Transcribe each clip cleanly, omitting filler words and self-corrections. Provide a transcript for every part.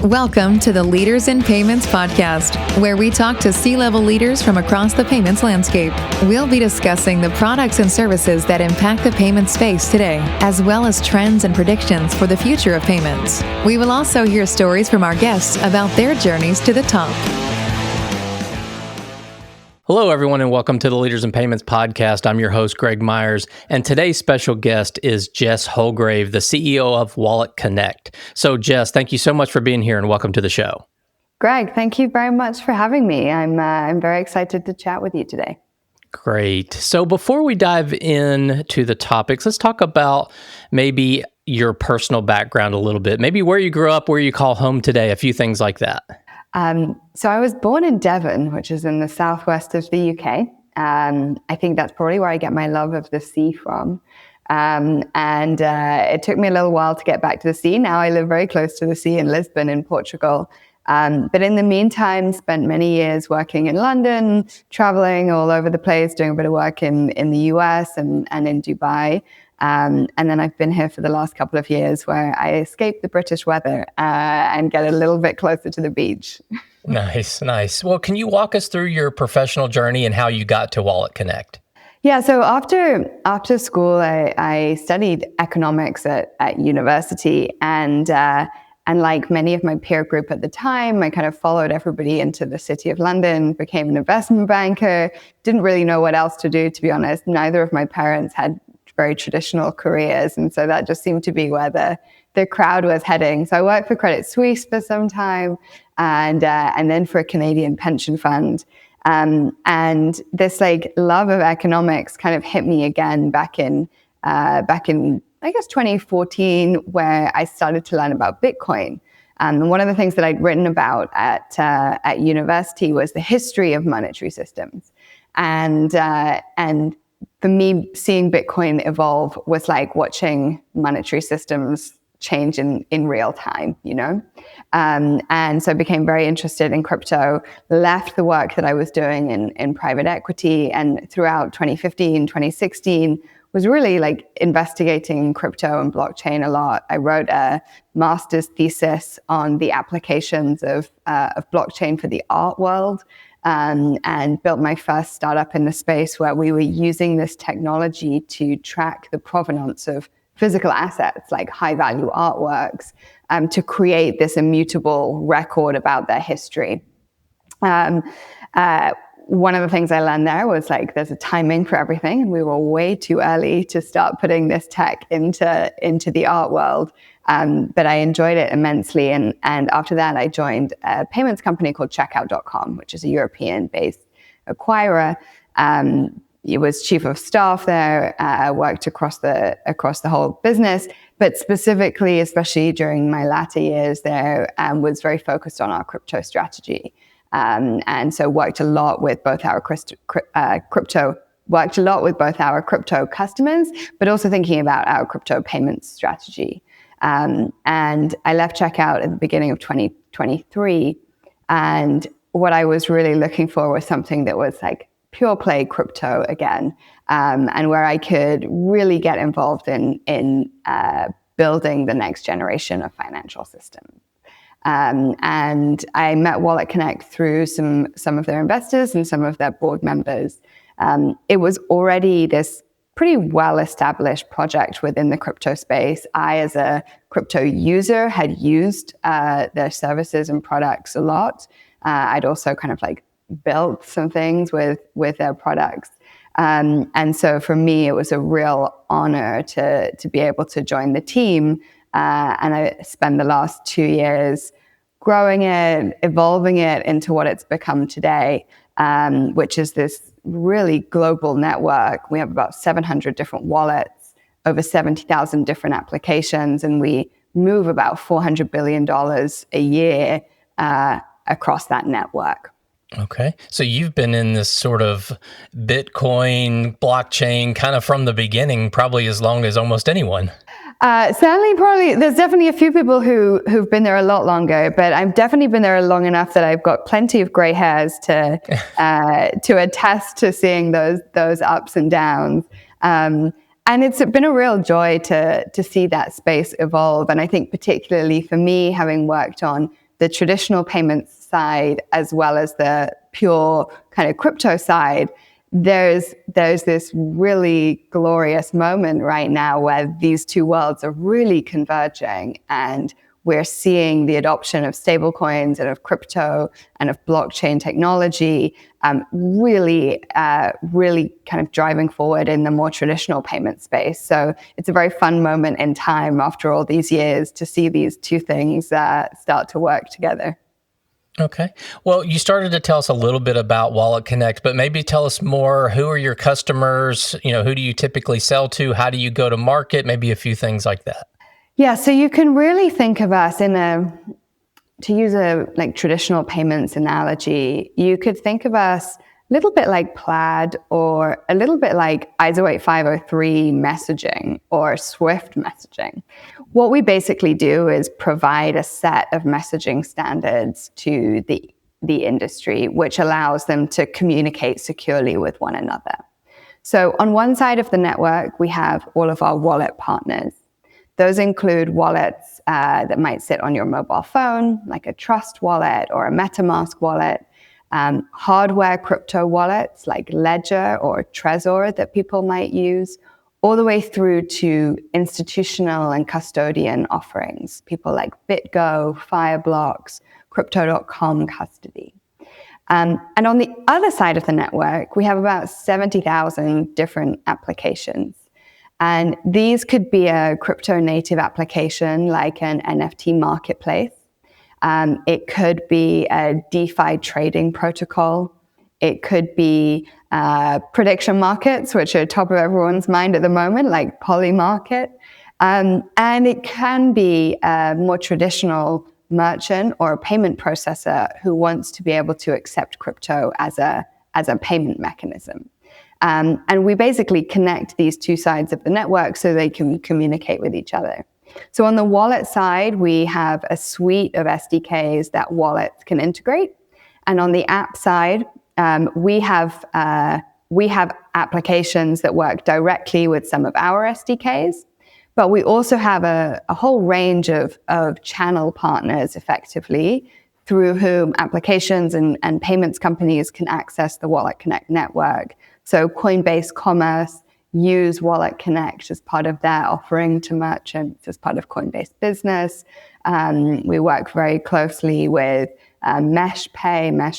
Welcome to the Leaders in Payments podcast, where we talk to C-level leaders from across the payments landscape. We'll be discussing the products and services that impact the payment space today, as well as trends and predictions for the future of payments. We will also hear stories from our guests about their journeys to the top. Hello, everyone, and welcome to the Leaders in Payments podcast. I'm your host, Greg Myers, and today's special guest is Jess Houlgrave, the CEO of WalletConnect. So, Jess, thank you so much for being here, and welcome to the show. Greg, thank you very much for having me. I'm very excited to chat with you today. Great. So, before we dive into the topics, let's talk about maybe your personal background a little bit. Maybe where you grew up, where you call home today, a few things like that. So I was born in Devon, which is in the southwest of the UK. I think that's probably where I get my love of the sea from. It took me a little while to get back to the sea. Now I live very close to the sea in Lisbon in Portugal. But in the meantime, spent many years working in London, traveling all over the place, doing a bit of work in the US and in Dubai. And then I've been here for the last couple of years where I escape the British weather and get a little bit closer to the beach. Nice. Well, can you walk us through your professional journey and how you got to WalletConnect? Yeah, so after school, I studied economics at university, and like many of my peer group at the time, I kind of followed everybody into the City of London, became an investment banker, didn't really know what else to do, to be honest. Neither of my parents had very traditional careers. And so that just seemed to be where the crowd was heading. So I worked for Credit Suisse for some time and then for a Canadian pension fund. And this like love of economics kind of hit me again back in I guess 2014, where I started to learn about Bitcoin. And one of the things that I'd written about at university was the history of monetary systems. And for me, seeing Bitcoin evolve was like watching monetary systems change in real time, you know? And so I became very interested in crypto, left the work that I was doing in private equity, and throughout 2015, 2016, was really like investigating crypto and blockchain a lot. I wrote a master's thesis on the applications of blockchain for the art world. And built my first startup in the space where we were using this technology to track the provenance of physical assets like high-value artworks to create this immutable record about their history. One of the things I learned there was like there's a timing for everything, and we were way too early to start putting this tech into the art world. But I enjoyed it immensely. And after that, I joined a payments company called Checkout.com, which is a European-based acquirer. It was chief of staff there, worked across the whole business, but specifically, especially during my latter years there, was very focused on our crypto strategy. And so worked a lot with both our crypto customers, but also thinking about our crypto payments strategy. And I left Checkout at the beginning of 2023. And what I was really looking for was something that was like pure play crypto again, and where I could really get involved in building the next generation of financial systems. And I met WalletConnect through some of their investors and some of their board members. It was already this pretty well-established project within the crypto space. I, as a crypto user, had used their services and products a lot. I'd also kind of like built some things with their products. And so for me, it was a real honor to be able to join the team. And I spent the last 2 years growing it, evolving it into what it's become today, which is this really global network. We have about 700 different wallets, over 70,000 different applications, and we move about $400 billion a year across that network. Okay. So you've been in this sort of Bitcoin, blockchain kind of from the beginning, probably as long as almost anyone. Certainly, probably, there's definitely a few people who've been there a lot longer, but I've definitely been there long enough that I've got plenty of gray hairs to attest to seeing those ups and downs. And it's been a real joy to see that space evolve. And I think particularly for me, having worked on the traditional payments side as well as the pure kind of crypto side, there's this really glorious moment right now where these two worlds are really converging, and we're seeing the adoption of stablecoins and of crypto and of blockchain technology really kind of driving forward in the more traditional payment space. So it's a very fun moment in time after all these years to see these two things start to work together. Okay. Well, you started to tell us a little bit about WalletConnect, but maybe tell us more. Who are your customers? Who do you typically sell to? How do you go to market? Maybe a few things like that. Yeah, so you can really think of us to use a traditional payments analogy, you could think of us a little bit like Plaid or a little bit like ISO 8503 messaging or Swift messaging. What we basically do is provide a set of messaging standards to the industry, which allows them to communicate securely with one another. So on one side of the network, we have all of our wallet partners. Those include wallets that might sit on your mobile phone, like a Trust wallet or a MetaMask wallet, hardware crypto wallets like Ledger or Trezor that people might use, all the way through to institutional and custodian offerings, people like BitGo, Fireblocks, Crypto.com custody. And on the other side of the network, we have about 70,000 different applications. And these could be a crypto native application like an NFT marketplace. It could be a DeFi trading protocol. It could be prediction markets, which are top of everyone's mind at the moment, like Polymarket. And it can be a more traditional merchant or a payment processor who wants to be able to accept crypto as a payment mechanism. And we basically connect these two sides of the network so they can communicate with each other. So on the wallet side, we have a suite of SDKs that wallets can integrate. And on the app side, we have applications that work directly with some of our SDKs. But we also have a whole range of channel partners effectively through whom applications and payments companies can access the WalletConnect network. So Coinbase Commerce use WalletConnect as part of their offering to merchants as part of Coinbase Business. We work very closely with Mesh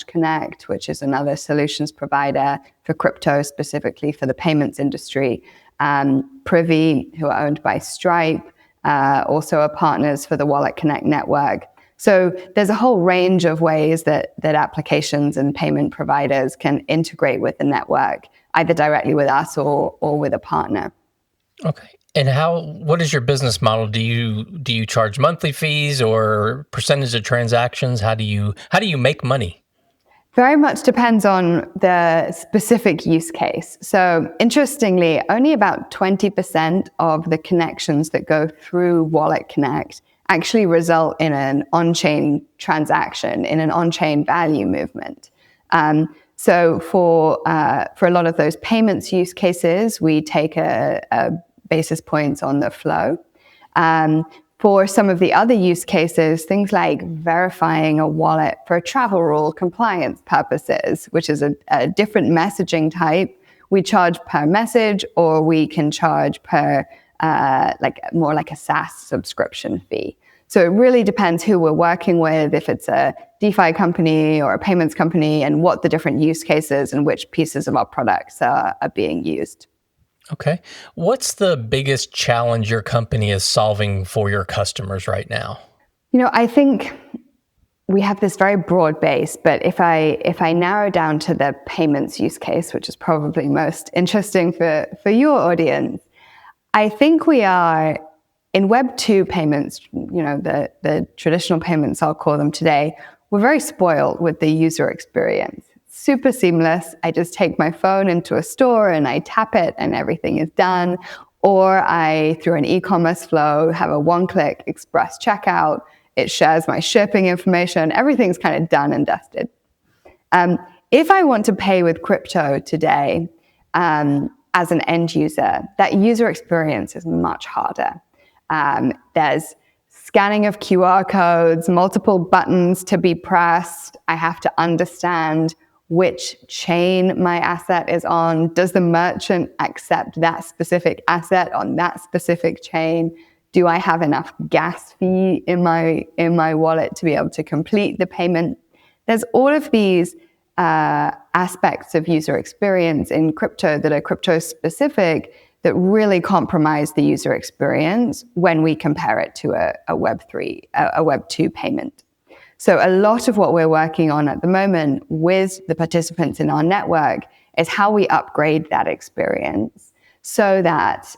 Connect, which is another solutions provider for crypto, specifically for the payments industry. Privy, who are owned by Stripe, also are partners for the WalletConnect network. So there's a whole range of ways that applications and payment providers can integrate with the network, either directly with us or with a partner. Okay. And what is your business model? Do you charge monthly fees or percentage of transactions? How do you make money? Very much depends on the specific use case. So interestingly, only about 20% of the connections that go through WalletConnect actually result in an on-chain transaction, in an on-chain value movement. So for a lot of those payments use cases, we take a basis points on the flow. For some of the other use cases, things like verifying a wallet for travel rule compliance purposes, which is a different messaging type, we charge per message, or we can charge per more like a SaaS subscription fee. So it really depends who we're working with, if it's a DeFi company or a payments company, and what the different use cases and which pieces of our products are being used. Okay. What's the biggest challenge your company is solving for your customers right now? I think we have this very broad base, but if I narrow down to the payments use case, which is probably most interesting for your audience, I think we are in Web 2 payments, the traditional payments, I'll call them today, we're very spoiled with the user experience. Super seamless. I just take my phone into a store and I tap it and everything is done. Or I, through an e-commerce flow, have a one-click express checkout. It shares my shipping information. Everything's kind of done and dusted. If I want to pay with crypto today, as an end user, that user experience is much harder. There's scanning of QR codes, multiple buttons to be pressed. I have to understand which chain my asset is on. Does the merchant accept that specific asset on that specific chain? Do I have enough gas fee in my wallet to be able to complete the payment? There's all of these aspects of user experience in crypto that are crypto specific that really compromise the user experience when we compare it to a Web3, a Web2 payment. So a lot of what we're working on at the moment with the participants in our network is how we upgrade that experience so that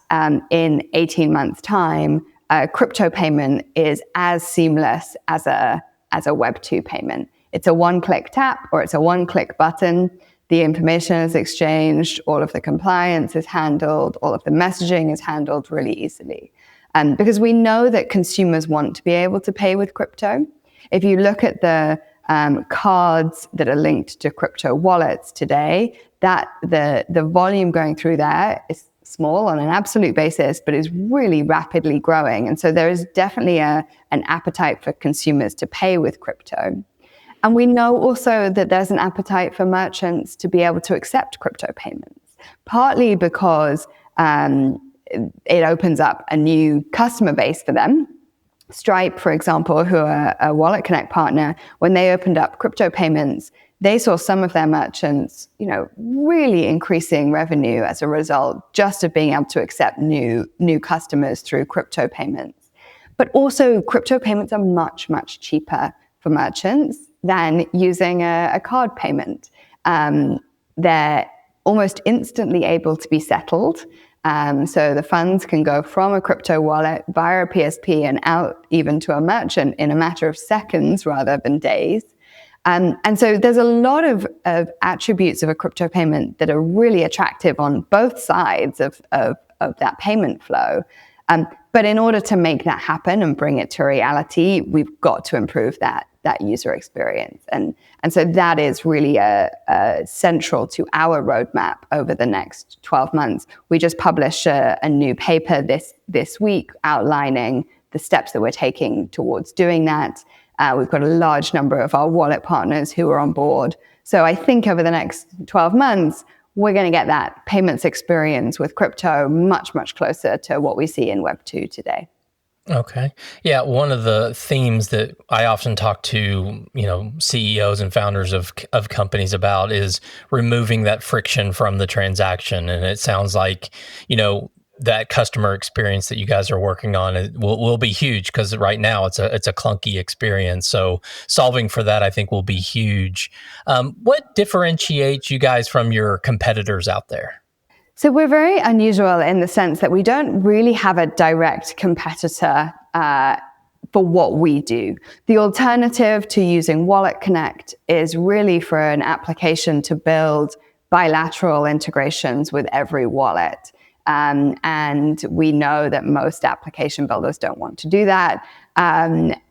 in 18 months' time, a crypto payment is as seamless as a Web2 payment. It's a one-click tap or it's a one-click button. The information is exchanged, all of the compliance is handled, all of the messaging is handled really easily. Because we know that consumers want to be able to pay with crypto. If you look at the cards that are linked to crypto wallets today, that the volume going through there is small on an absolute basis, but is really rapidly growing. And so there is definitely an appetite for consumers to pay with crypto. And we know also that there's an appetite for merchants to be able to accept crypto payments, partly because it opens up a new customer base for them. Stripe, for example, who are a WalletConnect partner, when they opened up crypto payments, they saw some of their merchants, really increasing revenue as a result just of being able to accept new customers through crypto payments. But also, crypto payments are much, much cheaper for merchants than using a card payment. They're almost instantly able to be settled. So the funds can go from a crypto wallet via a PSP and out even to a merchant in a matter of seconds rather than days. And so there's a lot of attributes of a crypto payment that are really attractive on both sides of that payment flow. But in order to make that happen and bring it to reality, we've got to improve that user experience. And so that is really central to our roadmap over the next 12 months. We just published a new paper this week outlining the steps that we're taking towards doing that. We've got a large number of our wallet partners who are on board. So I think over the next 12 months, we're going to get that payments experience with crypto much, much closer to what we see in Web 2 today. Okay. Yeah. One of the themes that I often talk to, CEOs and founders of companies about is removing that friction from the transaction. And it sounds like, that customer experience that you guys are working on will be huge because right now it's a clunky experience. So solving for that, I think, will be huge. What differentiates you guys from your competitors out there? So we're very unusual in the sense that we don't really have a direct competitor for what we do. The alternative to using WalletConnect is really for an application to build bilateral integrations with every wallet. And we know that most application builders don't want to do that.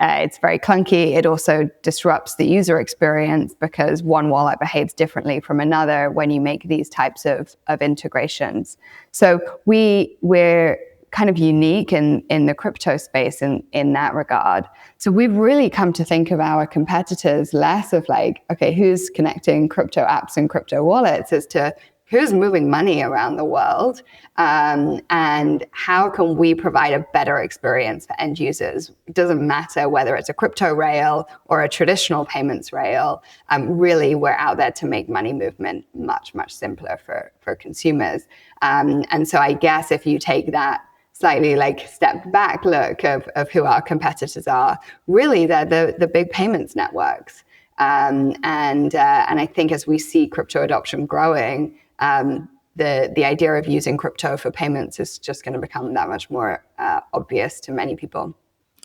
It's very clunky. It also disrupts the user experience because one wallet behaves differently from another when you make these types of integrations. So we're kind of unique in the crypto space in that regard. So we've really come to think of our competitors less of like, okay, who's connecting crypto apps and crypto wallets as to who's moving money around the world, and how can we provide a better experience for end users? It doesn't matter whether it's a crypto rail or a traditional payments rail. Really, we're out there to make money movement much, much simpler for consumers. And so I guess if you take that slightly like step back look of who our competitors are, really they're the big payments networks. And I think as we see crypto adoption growing, the idea of using crypto for payments is just going to become that much more obvious to many people.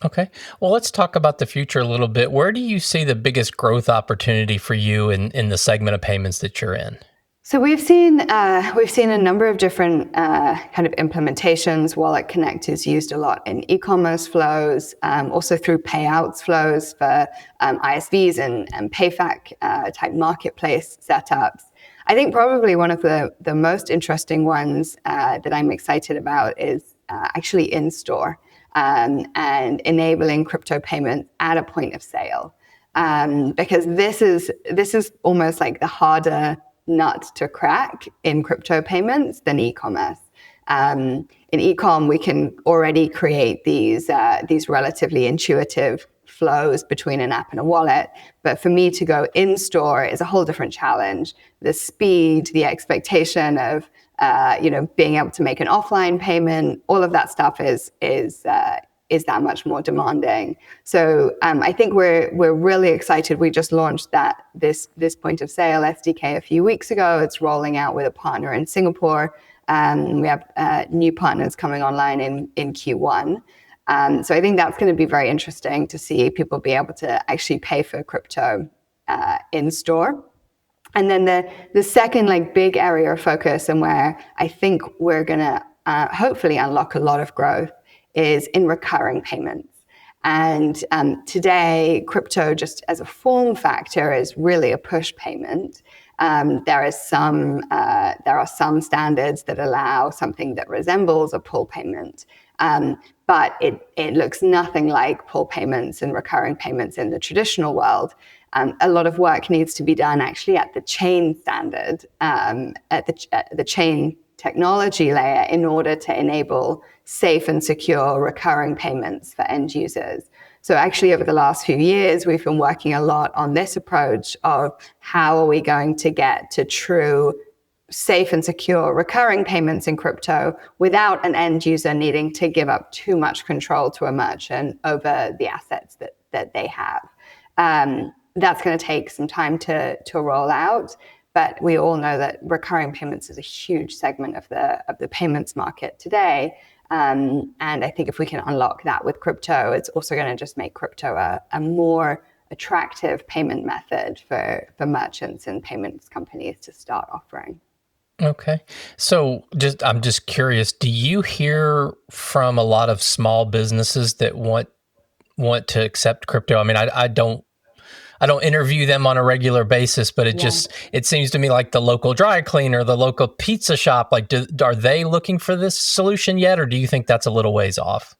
Okay. Well, let's talk about the future a little bit. Where do you see the biggest growth opportunity for you in the segment of payments that you're in? So we've seen a number of different kind of implementations. WalletConnect is used a lot in e-commerce flows, also through payouts flows for ISVs and PayFac type marketplace setups. I think probably one of the most interesting ones that I'm excited about is actually in-store. and enabling crypto payments at a point of sale. Because this is almost like the harder nut to crack in crypto payments than e-commerce. In e-com, we can already create these relatively intuitive flows between an app and a wallet. But for me to go in store is a whole different challenge. The speed, the expectation of being able to make an offline payment, all of that stuff is that much more demanding. So I think we're really excited. We just launched this point of sale SDK a few weeks ago. It's rolling out with a partner in Singapore. We have new partners coming online in Q1. So I think that's going to be very interesting to see people be able to actually pay for crypto in store. And then the second big area of focus, and where I think we're going to hopefully unlock a lot of growth, is in recurring payments. And today, crypto just as a form factor is really a push payment. There are some standards that allow something that resembles a pull payment, but it looks nothing like pull payments and recurring payments in the traditional world. A lot of work needs to be done actually at the chain standard, at the chain technology layer, in order to enable safe and secure recurring payments for end users. So actually, over the last few years, we've been working a lot on this approach of how are we going to get to true safe and secure recurring payments in crypto without an end user needing to give up too much control to a merchant over the assets that they have. That's going to take some time to roll out. But we all know that recurring payments is a huge segment of the payments market today. And I think if we can unlock that with crypto, it's also going to just make crypto a more attractive payment method for merchants and payments companies to start offering. Okay. So I'm just curious, do you hear from a lot of small businesses that want to accept crypto? I mean, I don't interview them on a regular basis, but it seems to me like the local dry cleaner, the local pizza shop, are they looking for this solution yet, or do you think that's a little ways off?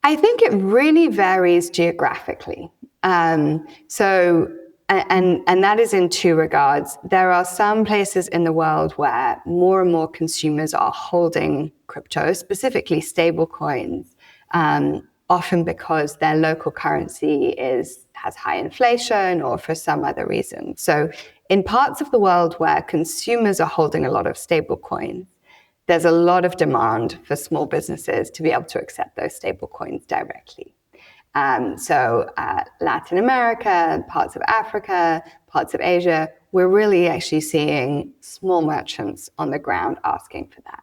I think it really varies geographically. And that is in two regards. There are some places in the world where more and more consumers are holding crypto, specifically stablecoins, often because their local currency has high inflation or for some other reason. So in parts of the world where consumers are holding a lot of stablecoins, there's a lot of demand for small businesses to be able to accept those stablecoins directly. So Latin America, parts of Africa, parts of Asia, we're really actually seeing small merchants on the ground asking for that.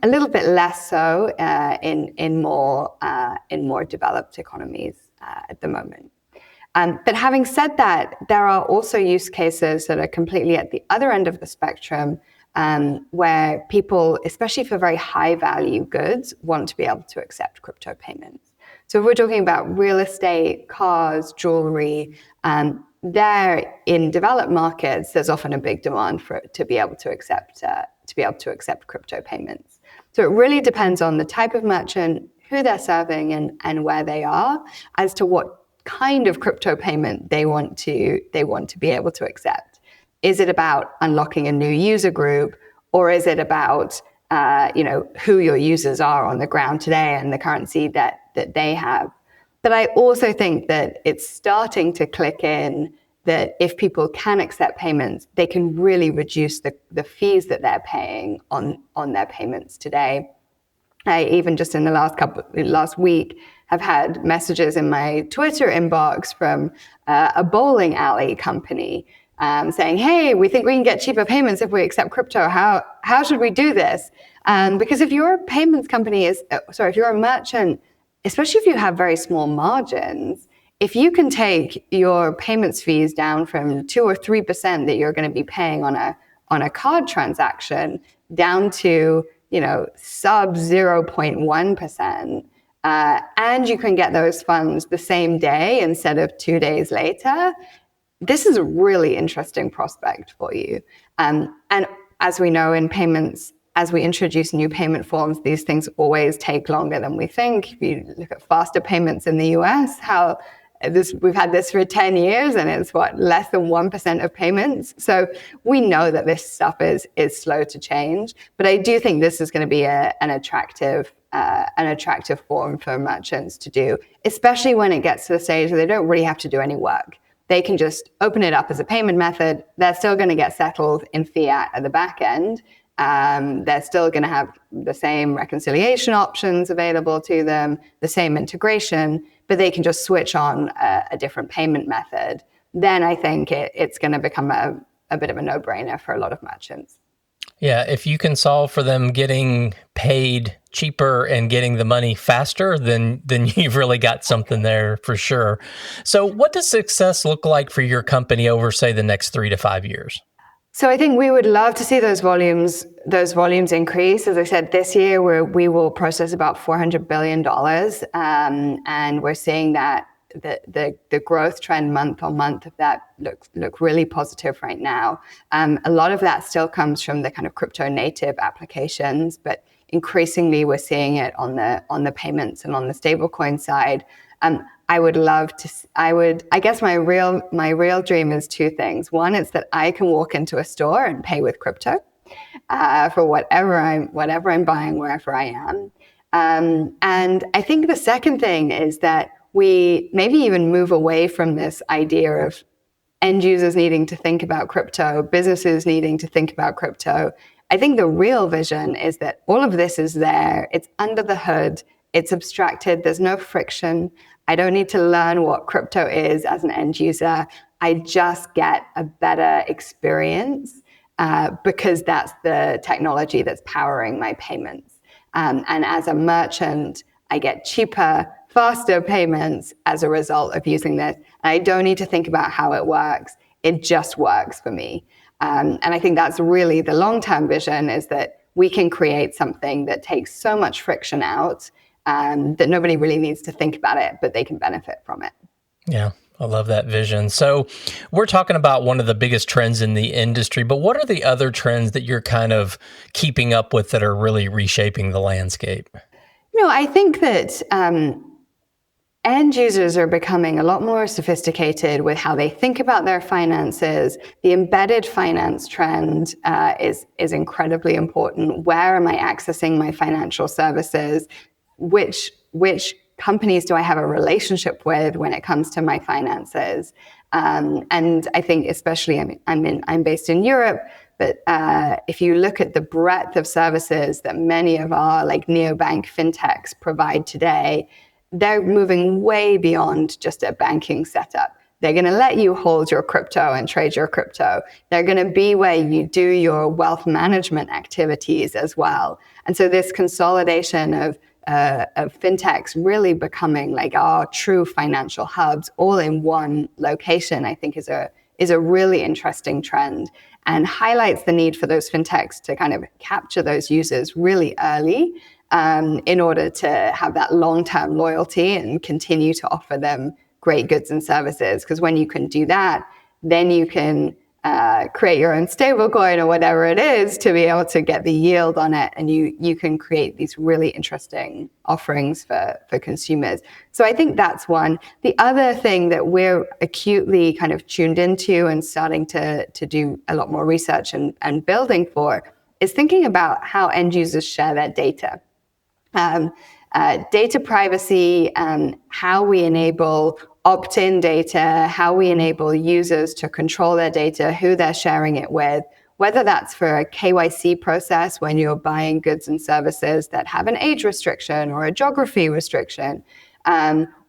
A little bit less so in more developed economies at the moment. But having said that, there are also use cases that are completely at the other end of the spectrum, where people, especially for very high value goods, want to be able to accept crypto payments. So if we're talking about real estate, cars, jewelry, there in developed markets, there's often a big demand to be able to accept crypto payments. So it really depends on the type of merchant, who they're serving, and where they are, as to what kind of crypto payment they want to be able to accept. Is it about unlocking a new user group, or is it about who your users are on the ground today and the currency that they have? But I also think that it's starting to click in that if people can accept payments, they can really reduce the fees that they're paying on their payments today. I even just in the last week have had messages in my Twitter inbox from a bowling alley company saying, "Hey, we think we can get cheaper payments if we accept crypto. How should we do this?" Because if you're a payments company, if you're a merchant, especially if you have very small margins, if you can take your payments fees down from 2 or 3% that you're going to be paying on a card transaction down to sub 0.1%, and you can get those funds the same day instead of 2 days later, this is a really interesting prospect for you. And as we know in payments, as we introduce new payment forms, these things always take longer than we think. If you look at faster payments in the US, we've had this for 10 years and it's less than 1% of payments. So we know that this stuff is slow to change, but I do think this is going to be an attractive form for merchants to do, especially when it gets to the stage where they don't really have to do any work. They can just open it up as a payment method. They're still going to get settled in fiat at the back end. They're still going to have the same reconciliation options available to them, the same integration, but they can just switch on a different payment method. Then I think it's going to become a bit of a no-brainer for a lot of merchants. Yeah, if you can solve for them getting paid cheaper and getting the money faster, then you've really got something there for sure. So what does success look like for your company over, say, the next 3 to 5 years? So I think we would love to see those volumes increase. As I said, this year we will process about $400 billion, and we're seeing that the growth trend month on month of that look really positive right now. A lot of that still comes from the kind of crypto native applications, but increasingly we're seeing it on the payments and on the stablecoin side. I guess my real dream is two things. One is that I can walk into a store and pay with crypto for whatever I'm buying, wherever I am. And I think the second thing is that we maybe even move away from this idea of end users needing to think about crypto, businesses needing to think about crypto. I think the real vision is that all of this is there. It's under the hood. It's abstracted. There's no friction. I don't need to learn what crypto is as an end user. I just get a better experience because that's the technology that's powering my payments. And as a merchant, I get cheaper, faster payments as a result of using this. I don't need to think about how it works. It just works for me. And I think that's really the long-term vision, is that we can create something that takes so much friction out that nobody really needs to think about it, but they can benefit from it. Yeah, I love that vision. So we're talking about one of the biggest trends in the industry, but what are the other trends that you're kind of keeping up with that are really reshaping the landscape? I think that end users are becoming a lot more sophisticated with how they think about their finances. The embedded finance trend is incredibly important. Where am I accessing my financial services? Which companies do I have a relationship with when it comes to my finances? And I think especially, I'm based in Europe, but if you look at the breadth of services that many of our neobank fintechs provide today, they're moving way beyond just a banking setup. They're going to let you hold your crypto and trade your crypto. They're going to be where you do your wealth management activities as well. And so this consolidation of fintechs really becoming our true financial hubs all in one location, I think is a really interesting trend, and highlights the need for those fintechs to kind of capture those users really early in order to have that long-term loyalty and continue to offer them great goods and services. Because when you can do that, then you can create your own stablecoin or whatever it is to be able to get the yield on it, and you can create these really interesting offerings for consumers. So I think that's one. The other thing that we're acutely kind of tuned into and starting to do a lot more research and building for is thinking about how end users share their data. Data privacy, how we enable opt-in data, how we enable users to control their data, who they're sharing it with, whether that's for a KYC process when you're buying goods and services that have an age restriction or a geography restriction,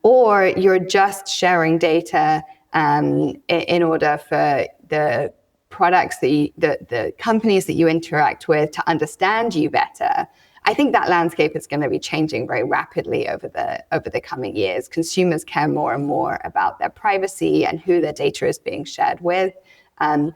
or you're just sharing data in order for the products the companies that you interact with to understand you better. I think that landscape is going to be changing very rapidly over the coming years. Consumers care more and more about their privacy and who their data is being shared with. And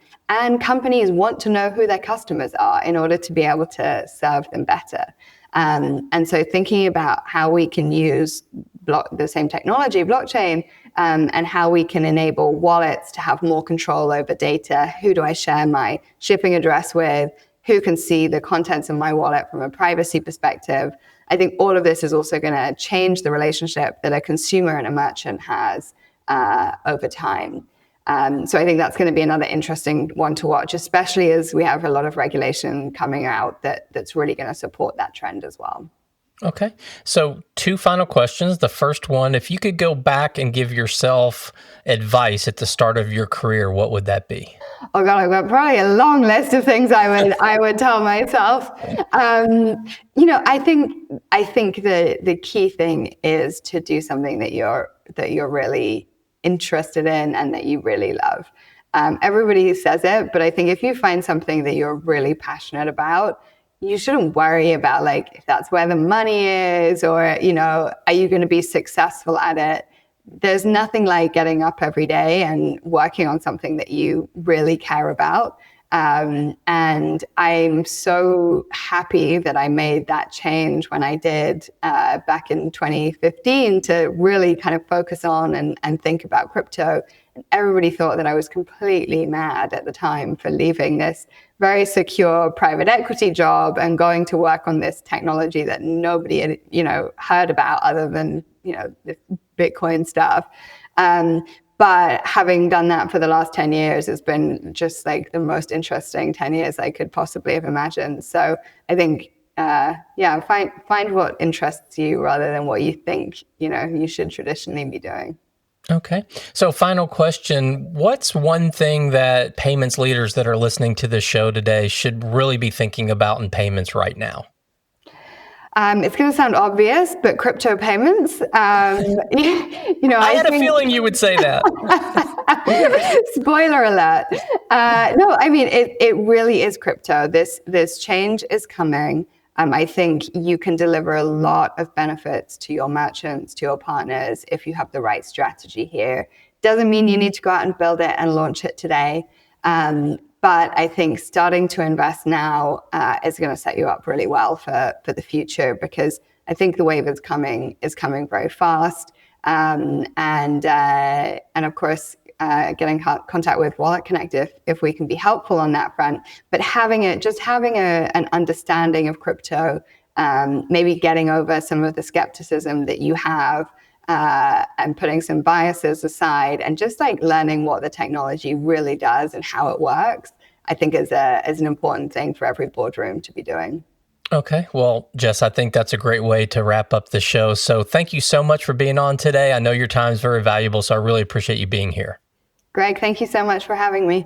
companies want to know who their customers are in order to be able to serve them better. And so thinking about how we can use the same technology, blockchain, and how we can enable wallets to have more control over data. Who do I share my shipping address with? who can see the contents of my wallet from a privacy perspective. I think all of this is also going to change the relationship that a consumer and a merchant has over time. So I think that's going to be another interesting one to watch, especially as we have a lot of regulation coming out that's really going to support that trend as well. Okay. So 2 final questions. The first one, if you could go back and give yourself advice at the start of your career, what would that be? Oh God, I've got probably a long list of things I would tell myself. I think the key thing is to do something that you're really interested in and that you really love. Everybody says it, but I think if you find something that you're really passionate about, you shouldn't worry about like if that's where the money is or, are you going to be successful at it? There's nothing like getting up every day and working on something that you really care about. And I'm so happy that I made that change when I did back in 2015 to really kind of focus on and think about crypto. And everybody thought that I was completely mad at the time for leaving this very secure private equity job and going to work on this technology that nobody had, heard about other than, the Bitcoin stuff. But having done that for the last 10 years has been just like the most interesting 10 years I could possibly have imagined. So I think, find what interests you rather than what you think, you should traditionally be doing. Okay. So final question, what's one thing that payments leaders that are listening to this show today should really be thinking about in payments right now? It's going to sound obvious, but crypto payments, I had a feeling you would say that. Spoiler alert. No, I mean, it really is crypto. This change is coming. I think you can deliver a lot of benefits to your merchants, to your partners, if you have the right strategy here. Doesn't mean you need to go out and build it and launch it today. But I think starting to invest now is going to set you up really well for the future, because I think the wave is coming very fast. And of course, getting contact with WalletConnect if we can be helpful on that front. But having an understanding of crypto, maybe getting over some of the skepticism that you have, and putting some biases aside and just like learning what the technology really does and how it works, I think is an important thing for every boardroom to be doing. Okay. Well, Jess, I think that's a great way to wrap up the show. So thank you so much for being on today. I know your time is very valuable, so I really appreciate you being here. Greg, thank you so much for having me.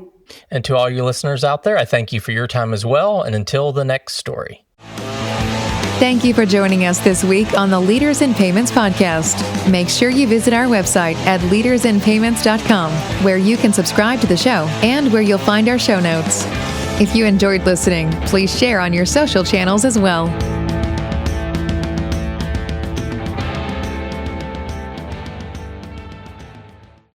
And to all you listeners out there, I thank you for your time as well. And until the next story. Thank you for joining us this week on the Leaders in Payments podcast. Make sure you visit our website at leadersinpayments.com, where you can subscribe to the show and where you'll find our show notes. If you enjoyed listening, please share on your social channels as well.